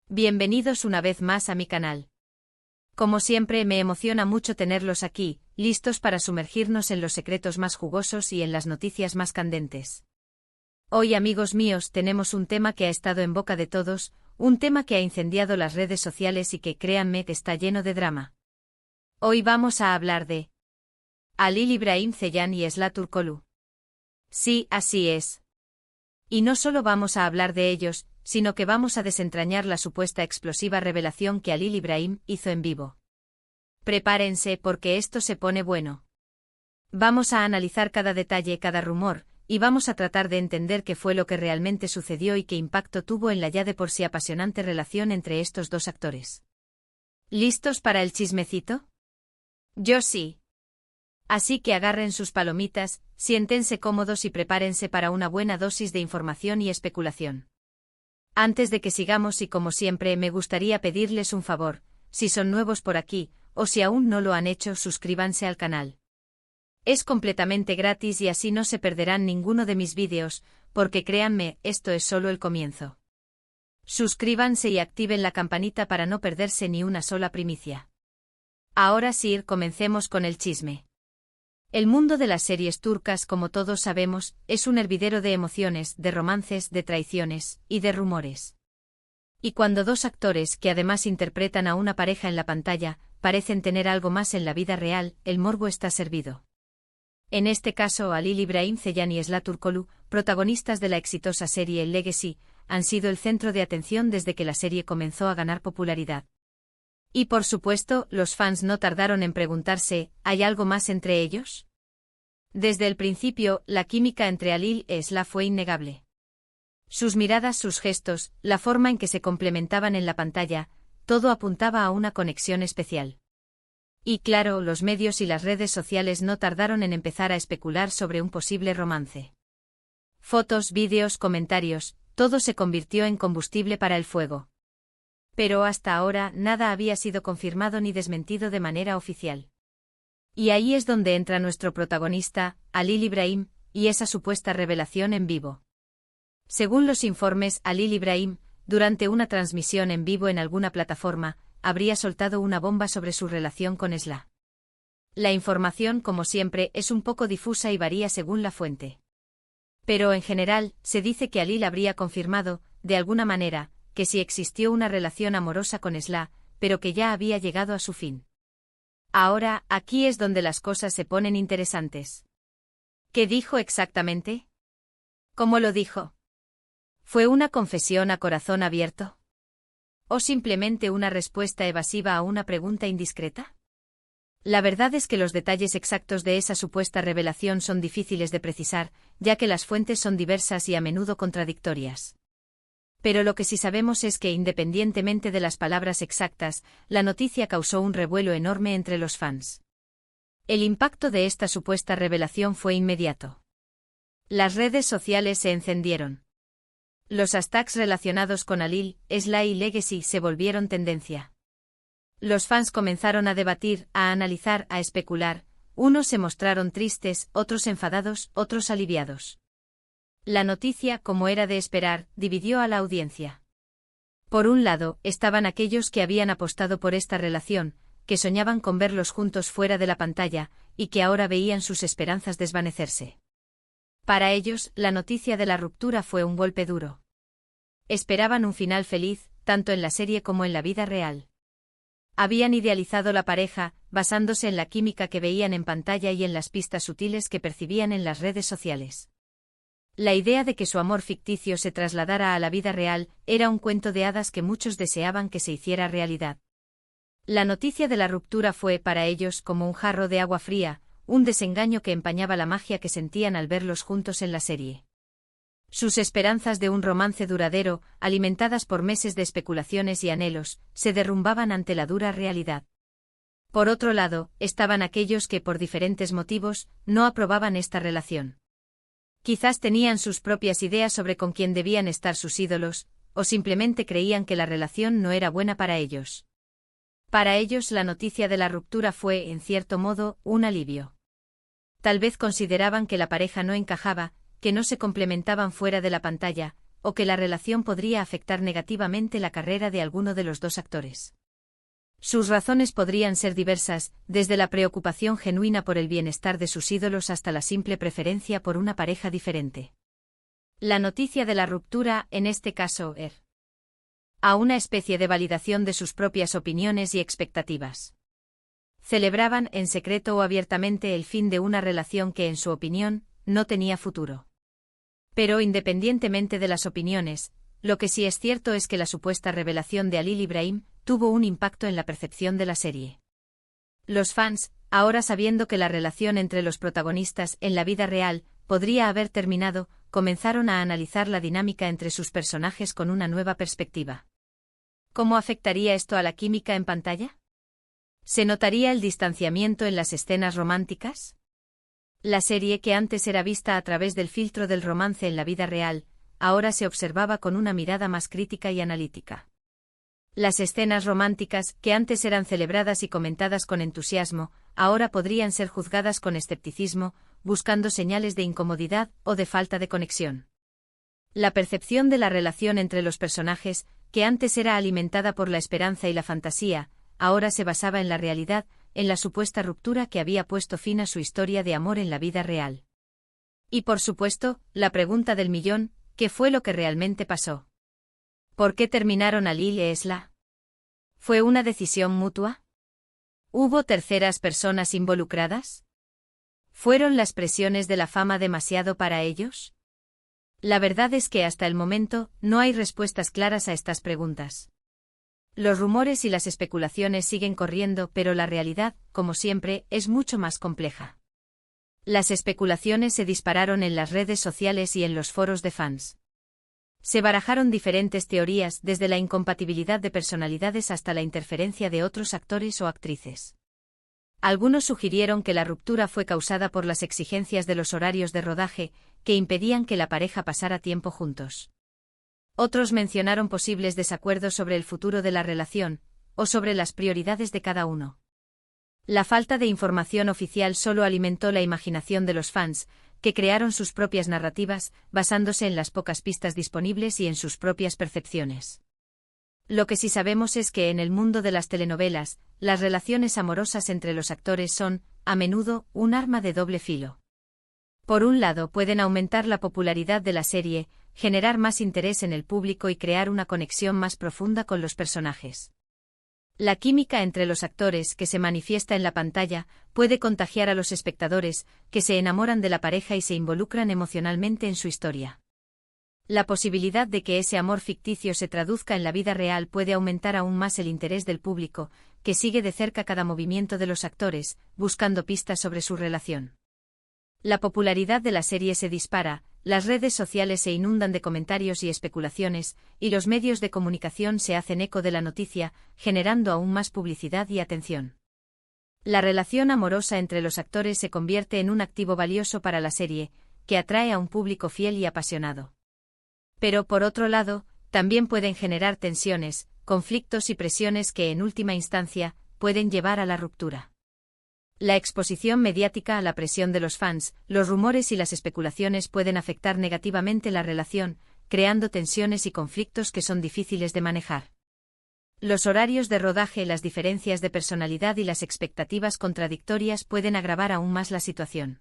Bienvenidos una vez más a mi canal. Como siempre me emociona mucho tenerlos aquí, listos para sumergirnos en los secretos más jugosos y en las noticias más candentes. Hoy, amigos míos, tenemos un tema que ha estado en boca de todos, un tema que ha incendiado las redes sociales y que, créanme, está lleno de drama. Hoy vamos a hablar de Halil İbrahim Ceylan y Esla Turkoglu. Sí, así es. Y no solo vamos a hablar de ellos, sino que vamos a desentrañar la supuesta explosiva revelación que Halil İbrahim hizo en vivo. Prepárense porque esto se pone bueno. Vamos a analizar cada detalle, cada rumor, y vamos a tratar de entender qué fue lo que realmente sucedió y qué impacto tuvo en la ya de por sí apasionante relación entre estos dos actores. ¿Listos para el chismecito? Yo sí. Así que agarren sus palomitas, siéntense cómodos y prepárense para una buena dosis de información y especulación. Antes de que sigamos y como siempre me gustaría pedirles un favor, si son nuevos por aquí, o si aún no lo han hecho, suscríbanse al canal. Es completamente gratis y así no se perderán ninguno de mis vídeos, porque créanme, esto es solo el comienzo. Suscríbanse y activen la campanita para no perderse ni una sola primicia. Ahora sí, comencemos con el chisme. El mundo de las series turcas, como todos sabemos, es un hervidero de emociones, de romances, de traiciones y de rumores. Y cuando dos actores que además interpretan a una pareja en la pantalla, parecen tener algo más en la vida real, el morbo está servido. En este caso, Halil İbrahim Ceylan y Esla Turkoglu, protagonistas de la exitosa serie Legacy, han sido el centro de atención desde que la serie comenzó a ganar popularidad. Y por supuesto, los fans no tardaron en preguntarse, ¿hay algo más entre ellos? Desde el principio, la química entre Halil y Esla fue innegable. Sus miradas, sus gestos, la forma en que se complementaban en la pantalla, todo apuntaba a una conexión especial. Y claro, los medios y las redes sociales no tardaron en empezar a especular sobre un posible romance. Fotos, vídeos, comentarios, todo se convirtió en combustible para el fuego. Pero hasta ahora nada había sido confirmado ni desmentido de manera oficial. Y ahí es donde entra nuestro protagonista, Halil İbrahim, y esa supuesta revelación en vivo. Según los informes, Halil İbrahim, durante una transmisión en vivo en alguna plataforma, habría soltado una bomba sobre su relación con Esla. La información, como siempre, es un poco difusa y varía según la fuente. Pero en general, se dice que Halil habría confirmado, de alguna manera, que sí existió una relación amorosa con Esla, pero que ya había llegado a su fin. Ahora, aquí es donde las cosas se ponen interesantes. ¿Qué dijo exactamente? ¿Cómo lo dijo? ¿Fue una confesión a corazón abierto? ¿O simplemente una respuesta evasiva a una pregunta indiscreta? La verdad es que los detalles exactos de esa supuesta revelación son difíciles de precisar, ya que las fuentes son diversas y a menudo contradictorias. Pero lo que sí sabemos es que, independientemente de las palabras exactas, la noticia causó un revuelo enorme entre los fans. El impacto de esta supuesta revelación fue inmediato. Las redes sociales se encendieron. Los hashtags relacionados con Halil, Esla y Legacy se volvieron tendencia. Los fans comenzaron a debatir, a analizar, a especular, unos se mostraron tristes, otros enfadados, otros aliviados. La noticia, como era de esperar, dividió a la audiencia. Por un lado, estaban aquellos que habían apostado por esta relación, que soñaban con verlos juntos fuera de la pantalla, y que ahora veían sus esperanzas desvanecerse. Para ellos, la noticia de la ruptura fue un golpe duro. Esperaban un final feliz, tanto en la serie como en la vida real. Habían idealizado la pareja, basándose en la química que veían en pantalla y en las pistas sutiles que percibían en las redes sociales. La idea de que su amor ficticio se trasladara a la vida real era un cuento de hadas que muchos deseaban que se hiciera realidad. La noticia de la ruptura fue para ellos como un jarro de agua fría, un desengaño que empañaba la magia que sentían al verlos juntos en la serie. Sus esperanzas de un romance duradero, alimentadas por meses de especulaciones y anhelos, se derrumbaban ante la dura realidad. Por otro lado, estaban aquellos que por diferentes motivos no aprobaban esta relación. Quizás tenían sus propias ideas sobre con quién debían estar sus ídolos, o simplemente creían que la relación no era buena para ellos. Para ellos la noticia de la ruptura fue, en cierto modo, un alivio. Tal vez consideraban que la pareja no encajaba, que no se complementaban fuera de la pantalla, o que la relación podría afectar negativamente la carrera de alguno de los dos actores. Sus razones podrían ser diversas, desde la preocupación genuina por el bienestar de sus ídolos hasta la simple preferencia por una pareja diferente. La noticia de la ruptura, en este caso, era a una especie de validación de sus propias opiniones y expectativas. Celebraban, en secreto o abiertamente, el fin de una relación que, en su opinión, no tenía futuro. Pero independientemente de las opiniones, lo que sí es cierto es que la supuesta revelación de Halil Ibrahim tuvo un impacto en la percepción de la serie. Los fans, ahora sabiendo que la relación entre los protagonistas en la vida real podría haber terminado, comenzaron a analizar la dinámica entre sus personajes con una nueva perspectiva. ¿Cómo afectaría esto a la química en pantalla? ¿Se notaría el distanciamiento en las escenas románticas? La serie, que antes era vista a través del filtro del romance en la vida real, ahora se observaba con una mirada más crítica y analítica. Las escenas románticas, que antes eran celebradas y comentadas con entusiasmo, ahora podrían ser juzgadas con escepticismo, buscando señales de incomodidad o de falta de conexión. La percepción de la relación entre los personajes, que antes era alimentada por la esperanza y la fantasía, ahora se basaba en la realidad, en la supuesta ruptura que había puesto fin a su historia de amor en la vida real. Y por supuesto, la pregunta del millón: ¿qué fue lo que realmente pasó? ¿Por qué terminaron Halil e Esla? ¿Fue una decisión mutua? ¿Hubo terceras personas involucradas? ¿Fueron las presiones de la fama demasiado para ellos? La verdad es que hasta el momento no hay respuestas claras a estas preguntas. Los rumores y las especulaciones siguen corriendo, pero la realidad, como siempre, es mucho más compleja. Las especulaciones se dispararon en las redes sociales y en los foros de fans. Se barajaron diferentes teorías, desde la incompatibilidad de personalidades hasta la interferencia de otros actores o actrices. Algunos sugirieron que la ruptura fue causada por las exigencias de los horarios de rodaje, que impedían que la pareja pasara tiempo juntos. Otros mencionaron posibles desacuerdos sobre el futuro de la relación, o sobre las prioridades de cada uno. La falta de información oficial solo alimentó la imaginación de los fans, que crearon sus propias narrativas, basándose en las pocas pistas disponibles y en sus propias percepciones. Lo que sí sabemos es que en el mundo de las telenovelas, las relaciones amorosas entre los actores son, a menudo, un arma de doble filo. Por un lado, pueden aumentar la popularidad de la serie, generar más interés en el público y crear una conexión más profunda con los personajes. La química entre los actores, que se manifiesta en la pantalla, puede contagiar a los espectadores, que se enamoran de la pareja y se involucran emocionalmente en su historia. La posibilidad de que ese amor ficticio se traduzca en la vida real puede aumentar aún más el interés del público, que sigue de cerca cada movimiento de los actores, buscando pistas sobre su relación. La popularidad de la serie se dispara, las redes sociales se inundan de comentarios y especulaciones, y los medios de comunicación se hacen eco de la noticia, generando aún más publicidad y atención. La relación amorosa entre los actores se convierte en un activo valioso para la serie, que atrae a un público fiel y apasionado. Pero por otro lado, también pueden generar tensiones, conflictos y presiones que en última instancia pueden llevar a la ruptura. La exposición mediática a la presión de los fans, los rumores y las especulaciones pueden afectar negativamente la relación, creando tensiones y conflictos que son difíciles de manejar. Los horarios de rodaje, las diferencias de personalidad y las expectativas contradictorias pueden agravar aún más la situación.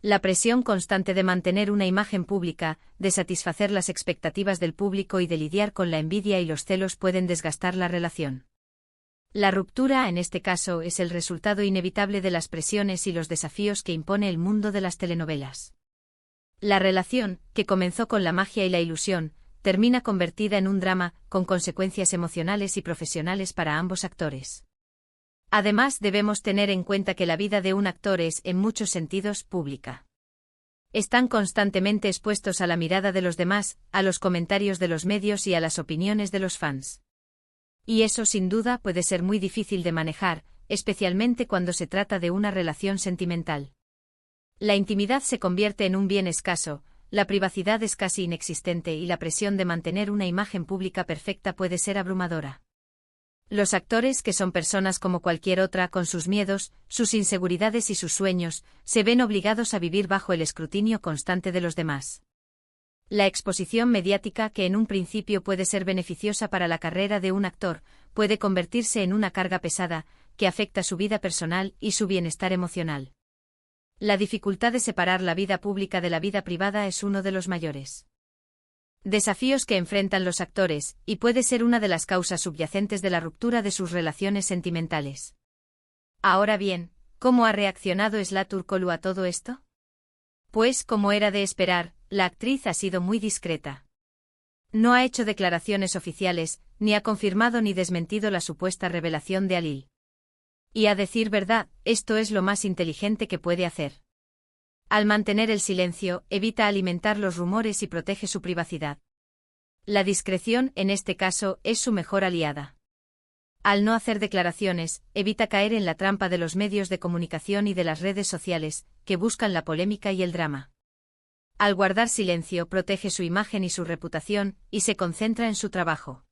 La presión constante de mantener una imagen pública, de satisfacer las expectativas del público y de lidiar con la envidia y los celos pueden desgastar la relación. La ruptura, en este caso, es el resultado inevitable de las presiones y los desafíos que impone el mundo de las telenovelas. La relación, que comenzó con la magia y la ilusión, termina convertida en un drama, con consecuencias emocionales y profesionales para ambos actores. Además, debemos tener en cuenta que la vida de un actor es, en muchos sentidos, pública. Están constantemente expuestos a la mirada de los demás, a los comentarios de los medios y a las opiniones de los fans. Y eso sin duda puede ser muy difícil de manejar, especialmente cuando se trata de una relación sentimental. La intimidad se convierte en un bien escaso, la privacidad es casi inexistente y la presión de mantener una imagen pública perfecta puede ser abrumadora. Los actores, que son personas como cualquier otra, con sus miedos, sus inseguridades y sus sueños, se ven obligados a vivir bajo el escrutinio constante de los demás. La exposición mediática, que en un principio puede ser beneficiosa para la carrera de un actor, puede convertirse en una carga pesada, que afecta su vida personal y su bienestar emocional. La dificultad de separar la vida pública de la vida privada es uno de los mayores desafíos que enfrentan los actores, y puede ser una de las causas subyacentes de la ruptura de sus relaciones sentimentales. Ahora bien, ¿cómo ha reaccionado Eszla Türkoğlu a todo esto? Pues, como era de esperar, la actriz ha sido muy discreta. No ha hecho declaraciones oficiales, ni ha confirmado ni desmentido la supuesta revelación de Halil. Y a decir verdad, esto es lo más inteligente que puede hacer. Al mantener el silencio, evita alimentar los rumores y protege su privacidad. La discreción, en este caso, es su mejor aliada. Al no hacer declaraciones, evita caer en la trampa de los medios de comunicación y de las redes sociales, que buscan la polémica y el drama. Al guardar silencio, protege su imagen y su reputación, y se concentra en su trabajo.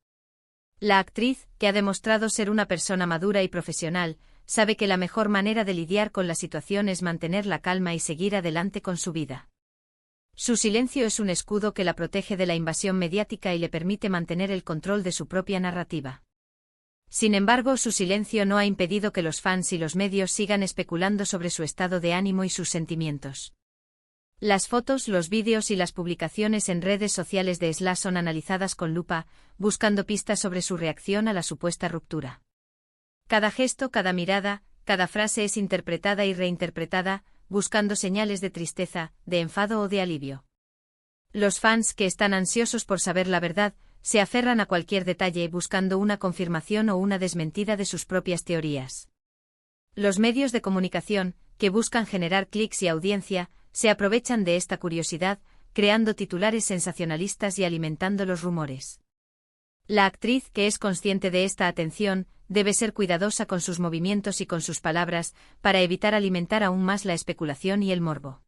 La actriz, que ha demostrado ser una persona madura y profesional, sabe que la mejor manera de lidiar con la situación es mantener la calma y seguir adelante con su vida. Su silencio es un escudo que la protege de la invasión mediática y le permite mantener el control de su propia narrativa. Sin embargo, su silencio no ha impedido que los fans y los medios sigan especulando sobre su estado de ánimo y sus sentimientos. Las fotos, los vídeos y las publicaciones en redes sociales de Eszla son analizadas con lupa, buscando pistas sobre su reacción a la supuesta ruptura. Cada gesto, cada mirada, cada frase es interpretada y reinterpretada, buscando señales de tristeza, de enfado o de alivio. Los fans, que están ansiosos por saber la verdad, se aferran a cualquier detalle buscando una confirmación o una desmentida de sus propias teorías. Los medios de comunicación, que buscan generar clics y audiencia, se aprovechan de esta curiosidad, creando titulares sensacionalistas y alimentando los rumores. La actriz, que es consciente de esta atención, debe ser cuidadosa con sus movimientos y con sus palabras, para evitar alimentar aún más la especulación y el morbo.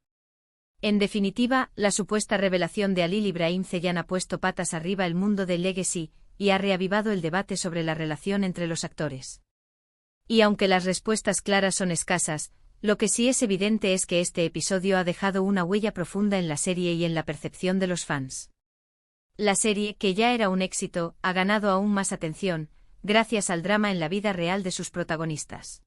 En definitiva, la supuesta revelación de Halil İbrahim Ceylan ha puesto patas arriba el mundo del legacy, y ha reavivado el debate sobre la relación entre los actores. Y aunque las respuestas claras son escasas, lo que sí es evidente es que este episodio ha dejado una huella profunda en la serie y en la percepción de los fans. La serie, que ya era un éxito, ha ganado aún más atención, gracias al drama en la vida real de sus protagonistas.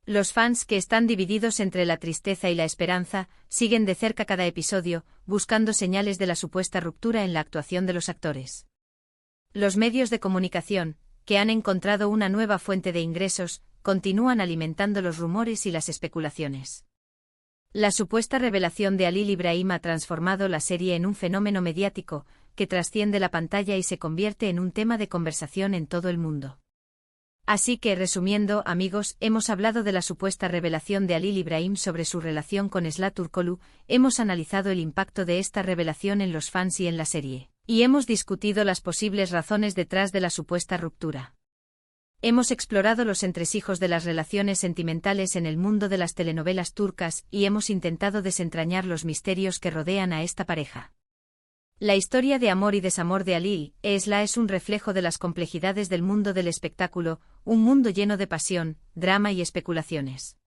Los fans, que están divididos entre la tristeza y la esperanza, siguen de cerca cada episodio, buscando señales de la supuesta ruptura en la actuación de los actores. Los medios de comunicación, que han encontrado una nueva fuente de ingresos, continúan alimentando los rumores y las especulaciones. La supuesta revelación de Halil İbrahim ha transformado la serie en un fenómeno mediático, que trasciende la pantalla y se convierte en un tema de conversación en todo el mundo. Así que, resumiendo, amigos, hemos hablado de la supuesta revelación de Halil İbrahim sobre su relación con Eszla Türkoğlu, hemos analizado el impacto de esta revelación en los fans y en la serie, y hemos discutido las posibles razones detrás de la supuesta ruptura. Hemos explorado los entresijos de las relaciones sentimentales en el mundo de las telenovelas turcas y hemos intentado desentrañar los misterios que rodean a esta pareja. La historia de amor y desamor de Halil Eszla es un reflejo de las complejidades del mundo del espectáculo, un mundo lleno de pasión, drama y especulaciones.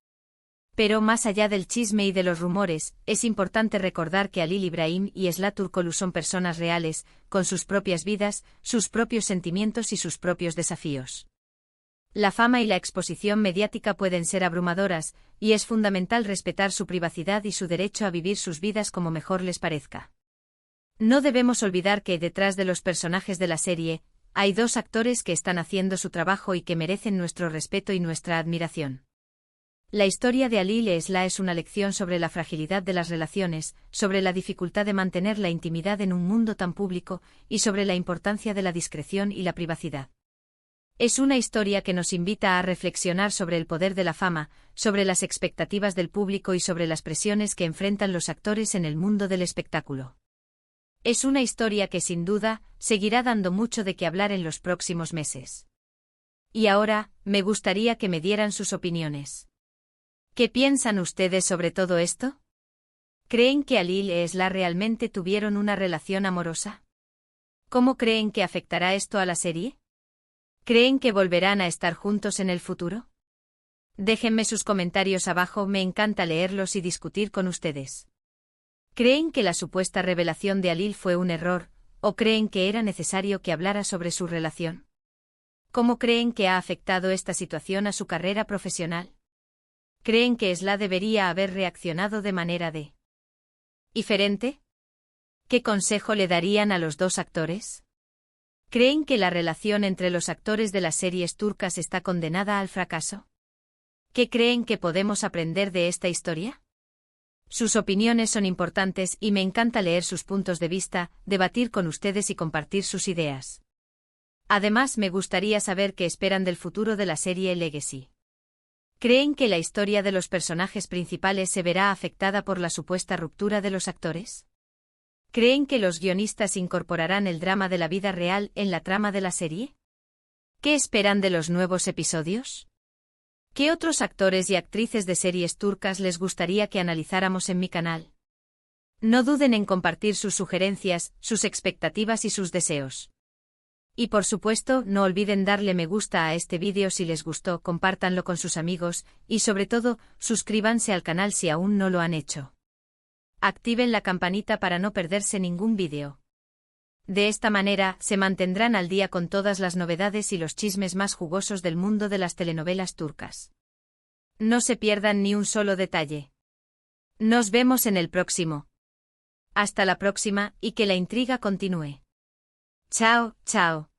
Pero más allá del chisme y de los rumores, es importante recordar que Halil İbrahim y Eszla Türkoğlu son personas reales, con sus propias vidas, sus propios sentimientos y sus propios desafíos. La fama y la exposición mediática pueden ser abrumadoras, y es fundamental respetar su privacidad y su derecho a vivir sus vidas como mejor les parezca. No debemos olvidar que detrás de los personajes de la serie, hay dos actores que están haciendo su trabajo y que merecen nuestro respeto y nuestra admiración. La historia de Halil Eszla es una lección sobre la fragilidad de las relaciones, sobre la dificultad de mantener la intimidad en un mundo tan público, y sobre la importancia de la discreción y la privacidad. Es una historia que nos invita a reflexionar sobre el poder de la fama, sobre las expectativas del público y sobre las presiones que enfrentan los actores en el mundo del espectáculo. Es una historia que sin duda seguirá dando mucho de qué hablar en los próximos meses. Y ahora, me gustaría que me dieran sus opiniones. ¿Qué piensan ustedes sobre todo esto? ¿Creen que Halil y Eszla realmente tuvieron una relación amorosa? ¿Cómo creen que afectará esto a la serie? ¿Creen que volverán a estar juntos en el futuro? Déjenme sus comentarios abajo, me encanta leerlos y discutir con ustedes. ¿Creen que la supuesta revelación de Halil fue un error, o creen que era necesario que hablara sobre su relación? ¿Cómo creen que ha afectado esta situación a su carrera profesional? ¿Creen que Esla debería haber reaccionado de manera diferente? ¿Qué consejo le darían a los dos actores? ¿Creen que la relación entre los actores de las series turcas está condenada al fracaso? ¿Qué creen que podemos aprender de esta historia? Sus opiniones son importantes y me encanta leer sus puntos de vista, debatir con ustedes y compartir sus ideas. Además, me gustaría saber qué esperan del futuro de la serie Legacy. ¿Creen que la historia de los personajes principales se verá afectada por la supuesta ruptura de los actores? ¿Creen que los guionistas incorporarán el drama de la vida real en la trama de la serie? ¿Qué esperan de los nuevos episodios? ¿Qué otros actores y actrices de series turcas les gustaría que analizáramos en mi canal? No duden en compartir sus sugerencias, sus expectativas y sus deseos. Y por supuesto, no olviden darle me gusta a este vídeo si les gustó, compártanlo con sus amigos, y sobre todo, suscríbanse al canal si aún no lo han hecho. Activen la campanita para no perderse ningún vídeo. De esta manera, se mantendrán al día con todas las novedades y los chismes más jugosos del mundo de las telenovelas turcas. No se pierdan ni un solo detalle. Nos vemos en el próximo. Hasta la próxima y que la intriga continúe. Chao, chao.